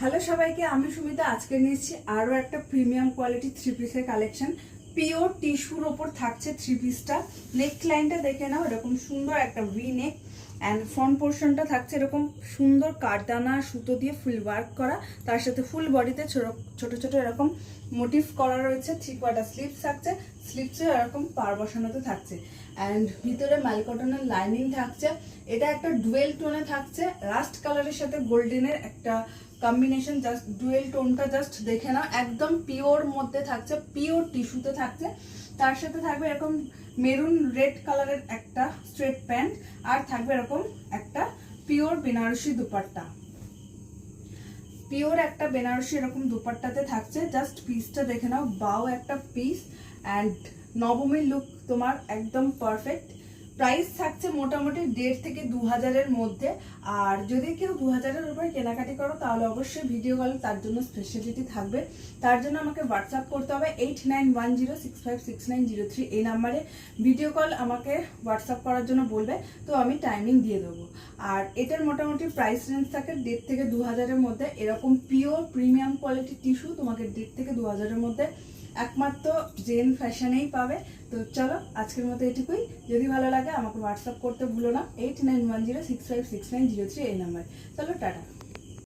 Hello সবাইকে, আমি সুমিতা। আজকে নিয়েছি আরও একটা প্রিমিয়াম কোয়ালিটি থ্রি পিসের কালেকশন। পিওর টিস্যুর ওপর থাকছে থ্রি পিসটা। নেক লাইনটা দেখে নাও, এরকম সুন্দর একটা ভি নেক, অ্যান্ড ফ্রন্ট পোর্শনটা থাকছে এরকম সুন্দর কাঠদানা সুতো দিয়ে ফুল ওয়ার্ক করা। তার সাথে ফুল বডিতে ছোট ছোট এরকম মোটিভ করা রয়েছে। থ্রি কোয়ার্টার স্লিভস থাকছে, স্লিভসে এরকম পার বসানোতে থাকছে, অ্যান্ড ভিতরে মালকটনের লাইনিং থাকছে। এটা একটা ডুয়েল টোনে থাকছে, রাস্ট কালারের সাথে গোল্ডেনের একটা কম্বিনেশন। জাস্ট ডুয়েল টোনটা জাস্ট দেখে নাও, একদম পিওর মধ্যে থাকছে, পিওর টিস্যুতে থাকছে। তার সাথে থাকবে এরকম মেরুন রেড কালারের একটা স্ট্রেট প্যান্ট, আর থাকবে এরকম একটা পিওর বেনারসি দুপাট্টা। পিওর একটা বেনারসি এরকম দুপাট্টাতে থাকছে। জাস্ট পিসটা দেখে নাও, বাও একটা পিস, অ্যান্ড নবমীর লুক তোমার একদম পারফেক্ট। প্রাইস থাকছে মোটামুটি 1.5 থেকে 2,000-এর মধ্যে। আর যদি কেউ 2,000-এর উপরে কেনাকাটি করো তাহলে অবশ্যই ভিডিও কল তার জন্য স্পেশালিটি থাকবে। তার জন্য আমাকে হোয়াটসঅ্যাপ করতে হবে 8910656903 এই নাম্বারে ভিডিও কল আমাকে হোয়াটসঅ্যাপ করার জন্য বলবে, তো আমি টাইমিং দিয়ে দেবো। আর এটার মোটামুটি প্রাইস রেঞ্জ থাকে 1.5 থেকে 2,000-এর মধ্যে। এরকম পিওর প্রিমিয়াম কোয়ালিটি টিস্যু তোমাকে 1.5 থেকে 2,000-এর মধ্যে একমাত্র জেন ফ্যাশনেই পাবে। তো চলো আজকের মতো এটুকুই। যদি ভালো লাগে আমাকে হোয়াটসঅ্যাপ করতে ভুলো না 8910656903 এই নাম্বার। চলো টাটা।